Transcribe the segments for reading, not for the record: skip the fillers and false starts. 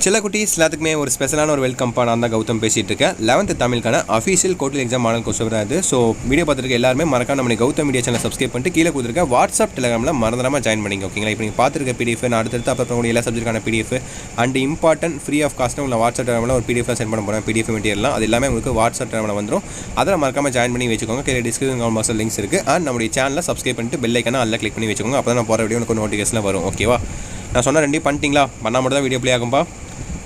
சில குட்டீஸ் எல்லாத்துக்குமே ஒரு ஸ்பெஷலான ஒரு வெல்கம்பா. நான் தான் கௌதம் பேசிகிட்டு இருக்கேன். 11th தமிழுக்கான அஃபீஷியல் கோர்ட்டில் எக்ஸாம் மாடல் கொஸ்டின் தான் இது. ஸோ வீடியோ பார்த்துருக்க எல்லாருமே மறக்காம நம்ம கௌதம் மீடியா சேனல் சப்ஸ்கிரைப் பண்ணிட்டு கீழே கொடுத்துருக்க வாட்ஸ்அப் டெலிகிராமில் மறந்துடாமல் ஜாயின் பண்ணிங்க. ஓகேங்களா? இப்போ நீங்கள் பார்த்துருக்க பிடிஎஃப் நான் அடுத்தடுத்து அப்புறம் எல்லா சப்ஜெக்டான PDF and important free of cost உங்களை வாட்ஸ்அப் டெலிகிராமில் ஒரு பிடிஎஃப் சென்ட் பண்ண போகிறேன். பிடிஎஃப் மெட்டீரியல்லாம் அது எல்லாமே உங்களுக்கு வாட்ஸ்அப் டெலிகிராமில் வந்துடும். அதில் மறக்காம ஜாயின் பண்ணி வச்சுக்கோங்க. கீழே டிஸ்கிரிப்ஷன் பாக்ஸில் லிங்க்ஸ் இருக்குது. அண்ட் நம்மளுடைய சேனலில் சப்ஸ்கிரைப் பண்ணிட்டு பெல் ஐக்கான அதில் கிளிக் பண்ணி வச்சுக்கோங்க. அப்போ தான் நான் போகிற வீடியோ உங்களுக்கு நோட்டிஃபிகேஷனில் வரும். ஓகேவா? நான் சொன்ன ரெண்டையும் பண்ணிட்டீங்களா? பண்ணால் மட்டும் தான் வீடியோ ப்ளே ஆகும்பா.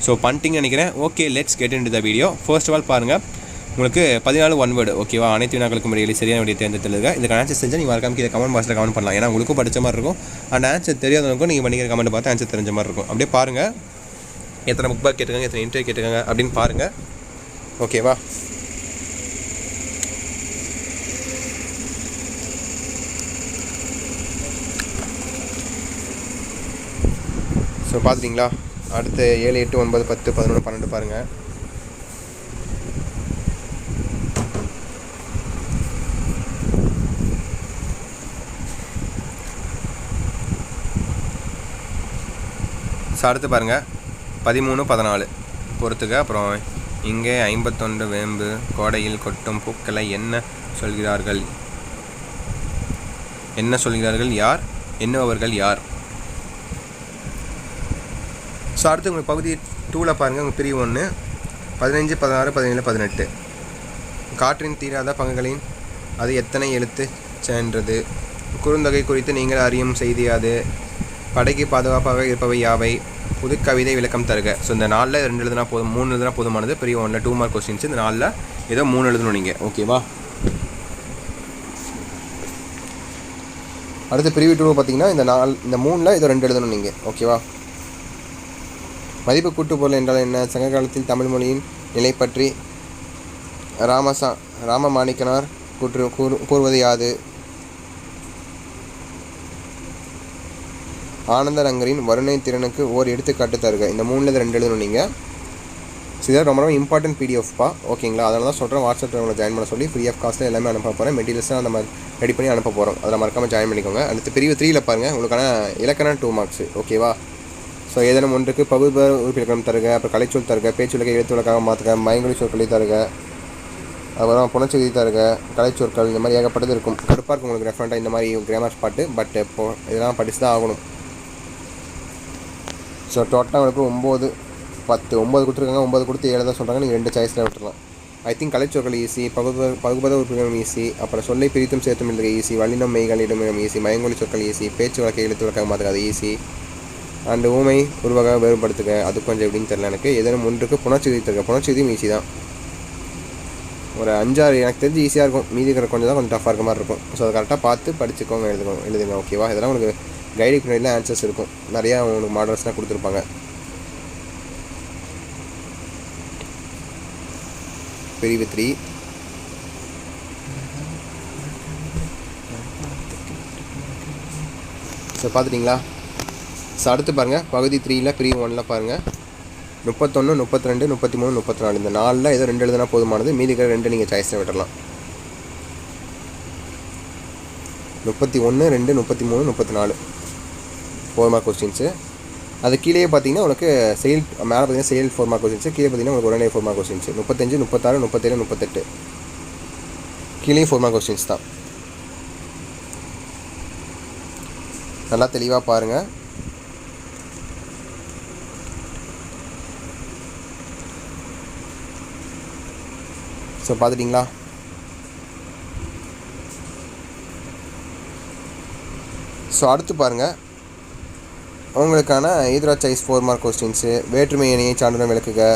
ஸோ பண்ணிட்டீங்கன்னு நினைக்கிறேன். Okay, let's get into the video. First of all பாருங்கள், உங்களுக்கு 14 ஒன் வேர்டு. ஓகேவா? அனைத்து வினாக்களுக்கும் இடையிலே சரியான வீடியோ தேர்ந்தெடுத்துருங்க. இதுக்கு ஆன்சர் செஞ்சால் நீங்கள் மறக்காம கீழே கமெண்ட் பாக்ஸில் கமெண்ட் பண்ணலாம். ஏன்னா உங்களுக்கும் படித்த மாதிரி இருக்கும். அண்ட் ஆன்சர் தெரியாதவங்களுக்கும் நீங்கள் பண்ணிக்கிற கமெண்ட் பார்த்து ஆன்சர் தெரிஞ்ச மாதிரி இருக்கும். அப்படியே பாருங்கள், எத்தனை புக் பேக் கேட்டுருக்காங்க, எத்தனை இன்டர்வியூ கேட்டுருக்காங்க அப்படின்னு பாருங்கள். ஓகேவா? ஸோ பார்த்துட்டிங்களா? அடுத்து 7, 8, 9, 10, 11, 12 பாருங்கள். ஸோ அடுத்து பாருங்கள் 13, 14 பொறுத்துக்க. அப்புறம் இங்கே 51 வேம்பு கோடையில் கொட்டும் பூக்களை என்ன சொல்கிறார்கள்? என்ன சொல்கிறார்கள்? யார்? என்னவர்கள் யார்? ஸோ அடுத்து உங்களுக்கு பகுதி 2ல் பாருங்கள். உங்கள் பிரிவு 1 15, 16, 17, 18 காற்றின் தீராத பங்குகளின் அது எத்தனை எழுத்து சென்றது? குறுந்தொகை குறித்து நீங்கள் அறியும் செய்தியாது. படைக்கு பாதுகாப்பாக இருப்பவை யாவை? புது கவிதை விளக்கம் தருக. ஸோ இந்த 4ல் 2 எழுதுனா போதும், 3 எழுதுனா போதுமானது. பிரிவு 1ல் 2 மார்க் கொஸ்டின்ஸ். இந்த 4ல் ஏதோ 3 எழுதணும் நீங்கள். ஓகேவா? அடுத்து பிரிவு 2 பார்த்தீங்கன்னா இந்த 3ல் ஏதோ 2 எழுதணும் நீங்கள். ஓகேவா? மதிப்பு கூட்டு பொருள் என்றால் என்ன? சங்க காலத்தில் தமிழ் மொழியின் நிலை பற்றி ராமமாணிக்கனார் கூறுவது யாது? ஆனந்தரங்கரின் வருணை திறனுக்கு ஓர் எடுத்துக்காட்டு தருக. இந்த 3ல் 2 எழுதணும் நீங்கள். இதான் ரொம்ப ரொம்ப இம்பார்ட்டன்ட் பிடிஎஃப்பா. ஓகேங்களா? அதனால தான் சொல்கிறேன், வாட்ஸ்அப்பில் உங்களை ஜாயின் பண்ண சொல்லி ஃப்ரீ ஆஃப் காஸ்ட்டில் எல்லாமே அனுப்ப போகிறேன். மெட்டீரியல்ஸாக அந்த மாதிரி ரெடி பண்ணி அனுப்ப போகிறோம். அதில் மறக்காமல் ஜாயின் பண்ணிக்கோங்க. அடுத்து பிரிவு 3ல் பாருங்கள், உங்களுக்கான இலக்கண 2 மார்க்ஸ். ஓகேவா? ஸோ ஏதேனும் ஒன்றுக்கு பகுதிபெற உறுப்பிலக்கணம் தருக. அப்புறம் கலைச்சொல் தருக. பேச்சுலகை எழுத்துலக்காக மாற்றுக. மயங்கொலி சொற்களை தருக. அப்புறம் புணர்ச்செய்தி தருக. கலைச்சொற்கள். இந்த மாதிரி ஏகப்பட்டது இருக்கும். கடுப்பாக இருக்கும் உங்களுக்கு ரெஃபரண்டாக இந்த மாதிரி கிராமர் ஸ்பாட்டு. பட் இப்போ இதெல்லாம் படித்து தான் ஆகணும். ஸோ டோட்டலாக உங்களுக்கு 9, 10, 9 கொடுத்துருக்காங்க. 9 கொடுத்து 7 தான் சொல்கிறாங்க. நீங்கள் 2 சாய்ஸில் விட்டுருலாம். ஐ திங்க் கலைச்சொற்கள் ஈஸி, பகுபத உறுப்பினம் ஈஸி, அப்புறம் சொல்லை பிரித்தும் சேர்த்தும் எழுதுக ஈஸி, வல்லினம் மெய்களிடம் ஈஸி, மயங்கொலி சொற்கள் ஈஸி, பேச்சு வழக்கை எழுத்துலக்காக மாற்றுக அது ஈஸி, அண்டு ஊமை உருவாக வேறுபடுத்துக அது கொஞ்சம் எப்படின்னு தெரியல எனக்கு. ஏதேனும் ஒன்றுக்கு புணர்ச்சி தருக. புணர்ச்சியும் ஈஸி தான். ஒரு 5-6 எனக்கு தெரிஞ்சு ஈஸியாக இருக்கும். மீதி இருக்கிற கொஞ்சம் தான் கொஞ்சம் டஃப்பாக இருக்க மாதிரி இருக்கும். ஸோ அதை கரெக்டாக பார்த்து படிச்சுக்கோங்க, எழுதுங்க. ஓகேவா? இதெல்லாம் உங்களுக்கு கைடுக்கு முன்னாடியில் ஆன்சர்ஸ் இருக்கும். நிறையா உங்களுக்கு மாடல்ஸ்லாம் கொடுத்துருப்பாங்க. பிரிவு 3 ஸோ பார்த்துட்டிங்களா? ஸோ அடுத்து பாருங்கள், பகுதி 3ல் பிரிவு 1ல் பாருங்கள் 31, 32, 33, 34 இந்த 4ல் ஏதோ 2 எழுதுனா போதுமானது. மீதி இருக்கிற 2 நீங்கள் சாய்ஸில் விட்டுடலாம். 31, 2, 33, 34 4 மார்க் கொஸ்டின்ஸு. அது கீழே பார்த்தீங்கன்னா உங்களுக்கு செயல் மேலே பார்த்தீங்கன்னா செயல் 4 மார்க் கொஸ்டின்ஸு. கீழே பார்த்தீங்கன்னா உங்களுக்கு உடனே 4 மார்க் கொஸ்டின்ஸு. 35, 36, 37, 38 கீழே 4 மார்க் கொஸ்டின்ஸ் தான். நல்லா தெளிவாக பாருங்கள். ஸோ பார்த்துட்டிங்களா? ஸோ அடுத்து பாருங்கள், உங்களுக்கான ஈத்ரா சாய்ஸ் 4 மார்க் கொஸ்டின்ஸு. வேற்றுமை அணியை சான்றுடன் விளக்குக.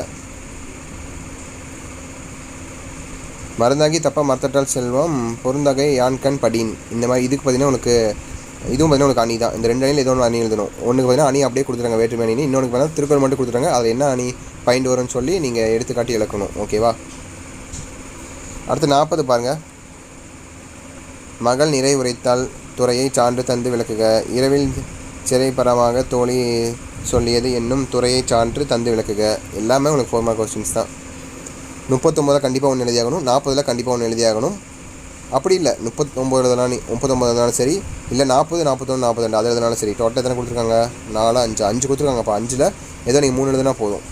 மருந்தாகி தப்பா மரத்தட்டால் செல்வம் பொருந்தகை யான்கண் படின். இந்த மாதிரி இதுக்கு பார்த்தீங்கன்னா உங்களுக்கு இதுவும் பார்த்தீங்கன்னா உங்களுக்கு அணி தான். இந்த 2 அணியில் ஏதோ ஒன்று அணி எழுதணும். ஒன்றுக்கு பார்த்தீங்கன்னா அணி அப்படியே கொடுத்துருங்க வேற்றுமை அணி. இன்னொன்று பார்த்தீங்கன்னா திருக்குறள் மட்டும் கொடுத்துருங்க. அதில் என்ன அணி பயிண்டு வரும்னு சொல்லி நீங்கள் எடுத்துக்காட்டி இழக்கணும். ஓகேவா? அடுத்து 40 பாருங்கள். மகள் நிறை உரைத்தால் துறையை சான்று தந்து விளக்குக. இரவில் சிறைப்பரமாக தோழி சொல்லியது என்னும் துறையை சான்று தந்து விளக்குக. எல்லாமே உங்களுக்கு 4 மார்க் கொஸ்டின்ஸ் தான். 39 கண்டிப்பாக ஒன்று எழுதியாகணும். 40 கண்டிப்பாக ஒன்று எழுதியாகணும். அப்படி இல்லை 39 எழுதினாலும் 39 எழுதினாலும் சரி, இல்லை 40, 41, 42 அது எழுதினாலும் சரி. டோட்டல் எத்தனை கொடுத்துருக்காங்க? 4, 5 கொடுத்துருக்காங்க. அப்போ 5ல் ஏதோ நீங்கள் 3 எழுதுனா போதும்.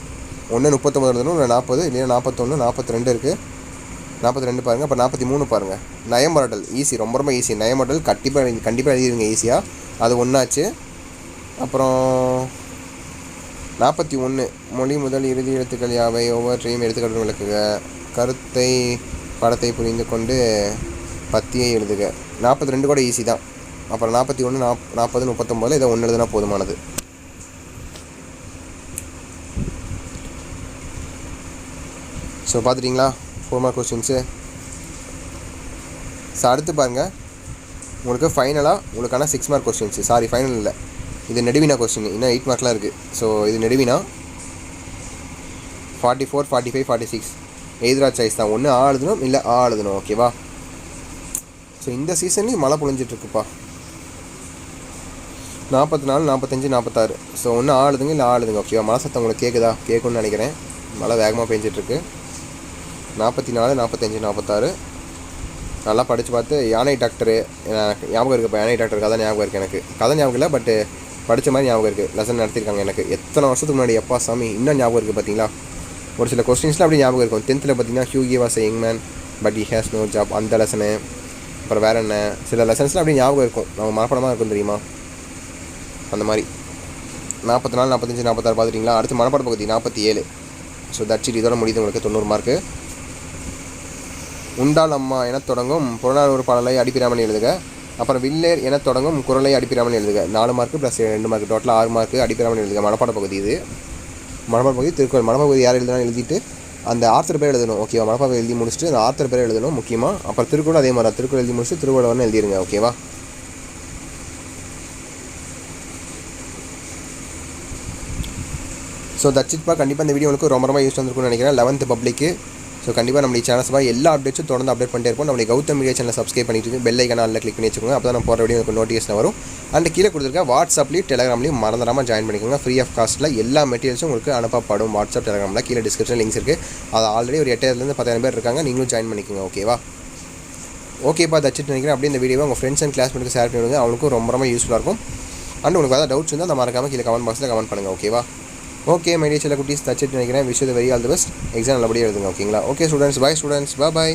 ஒன்று 39 எழுதணும், இல்லை 40, இல்லைன்னா 41, 42 இருக்குது. 42 பாருங்கள். அப்போ 43 பாருங்கள். நயமரடல் ஈஸி, ரொம்ப ரொம்ப ஈஸி. நயமரடல் கண்டிப்பாக எழுதிடுங்க ஈஸியாக. அது ஒன்றாச்சு. அப்புறம் 41 மொழி முதல் இறுதி எழுத்துக்கள் யாவை, ஒவ்வொற்றையும் எடுத்துக்காட்டு விளக்குக, கருத்தை படத்தை புரிந்து கொண்டு பத்தியை எழுதுக. 42 கூட ஈஸி தான். அப்புறம் 41, 40, 39 இதை 1 எழுதுனா போதுமானது. ஸோ பார்த்துட்டிங்களா 4 மார்க் கொஸ்டின்ஸு. ஸோ அடுத்து பாருங்கள், உங்களுக்கு ஃபைனலாக உங்களுக்கான 6 மார்க் கொஸ்டின்ஸு. சாரி, ஃபைனல் இல்லை, இது நெடுவினா கொஸ்டின். இன்னும் 8 மார்க்லாம் இருக்குது. ஸோ இது நெடுவினா 44, 45, 46 எதிரா சாய்ஸ் தான். ஒன்று எழுதணும், இல்லை எழுதணும். ஓகேவா? ஸோ இந்த சீசன்லேயும் மழை பொழிஞ்சிட்ருக்குப்பா. 44, 45, 46. ஸோ ஒன்று எழுதுங்க, இல்லை எழுதுங்க. ஓகேவா? மழை சத்தம் உங்களுக்கு கேட்குன்னு நினைக்கிறேன். மழை வேகமாக பெஞ்சிட்ருக்கு. 44, 45, 46 நல்லா படித்து பார்த்து. யானை டாக்டரு ஞாபகம் இருக்குப்பா. யானை டாக்டர் கதை ஞாபகம் இருக்குது எனக்கு. கதை ஞாபகம் இல்லை, பட்டு படித்த மாதிரி ஞாபகம் இருக்குது. லெசன் நடத்திருக்காங்க எனக்கு எத்தனை வருஷத்துக்கு முன்னாடி. எப்பா சாமி, இன்னும் ஞாபகம் இருக்குது பார்த்தீங்களா? ஒரு சில கொஸ்டின்ஸ்லாம் அப்படி ஞாபகம் இருக்கும். 10th பார்த்தீங்கன்னா Hughie was a young man but he has no job, அந்த லெசனு. அப்புறம் வேறு என்ன சில லெசன்ஸ்லாம் அப்படி ஞாபகம் இருக்கும், நம்ம மனப்படமாக இருக்கும் தெரியுமா? அந்த மாதிரி 44, 45, 46 பார்த்துட்டிங்களா? அடுத்து மனப்பாட பகுதி 47. ஸோ தட்சிட் இதோட முடியுது உங்களுக்கு 90 மார்க்கு. உண்டால் அம்மா என தொடங்கும் புறநானூறு பாடலை அடிப்பிராமல் எழுதுக. அப்புறம் வில்லேர் என தொடங்கும் குரலை அடிப்பிராமல் எழுதுக. 4 மார்க்கு ப்ளஸ் 2 மார்க்கு, டோட்டலாக 6 மார்க்கு அடிப்பிராமல் எழுதுக. மனப்பாட பகுதி இது. மனப்பாட பகுதி திருக்குறள். மனப்பாட பகுதி யார் எழுதுனா எழுதிட்டு அந்த ஆர்த்தர் பேர் எழுதணும். ஓகேவா? மனப்பாட எழுதி முடிச்சுட்டு அந்த ஆர்த்தர் பேர் எழுதணும் முக்கியமாக. அப்புறம் திருக்குறள் அதே மாதிரி திருக்குறள் எழுதி முடிச்சுட்டு திருவள்ளுவர்னு எழுதிருங்க. ஓகேவா? ஸோ தட்சிட்பா. கண்டிப்பாக இந்த வீடியோ உங்களுக்கு ரொம்ப ரொம்ப யூஸ் வந்துருக்கும்னு நினைக்கிறேன். 11th பப்ளிக்கு. ஸோ கண்டிப்பாக நம்மளுடைய சேனல்ஸ் எல்லா அப்டேட்ஸும் தொடர்ந்து அப்டேட் பண்ணிட்டே இருப்போம். நம்மளுடைய கௌதம் மீடியா சேனல் சப்ஸ்கிரைப் பண்ணிட்டு பெல் ஐக்கான ஆல்ல கிளிக் பண்ணி வச்சுக்கோங்க. அப்போ தான் நம்ம போகிற வீடியோ உங்களுக்கு நோட்டிஃபிகேஷன் வரும். அண்ட் கீழே கொடுத்துருக்க வாட்ஸ்அப்லேயும் டெலிகிராம்லையும் மறந்துடாமல் ஜாயின் பண்ணிக்கோங்க. ஃப்ரீ ஆஃப் காஸ்ட்டில் எல்லா மெட்டீரியல்ஸும் உங்களுக்கு அனுப்பப்படும். வாட்ஸ்அப் டெலிகிராமில் கீழே டிஸ்கிரிப்ஷன் லிங்க்ஸ் இருக்குது. அது ஆல்ரெடி ஒரு 8000 10,000 பேர் இருக்காங்க. நீங்களும் ஜாயின் பண்ணிக்கோங்க. ஓகேவா? ஓகேப்பா, தட்சிட் நினைக்கிறேன். அப்படியே இந்த வீடியோவை உங்கள் ஃப்ரெண்ட்ஸ் அண்ட் கிளாஸ்மேட்டுக்கு ஷேர் பண்ணிவிடுங்க. அவங்களுக்கும் ரொம்ப ரொம்ப யூஸ்ஃபுல்லாக இருக்கும். அண்ட் உங்களுக்கு ஏதாவது டவுட்ஸ் இருந்தால் அந்த மறக்காமல் கீழே கமெண்ட் பாக்ஸில் கமெண்ட் பண்ணுங்கள். ஓகேவா? ஓகே மை டியர் செல்ல குட்டீஸ், தட்சிட் நினைக்கிறேன். Wish you the very all the best. Exam நல்லபடியாக எழுதுங்க. ஓகேங்களா? ஓகே ஸ்டூடெண்ட்ஸ், பாய் ஸ்டூடெண்ட்ஸ், பாய்.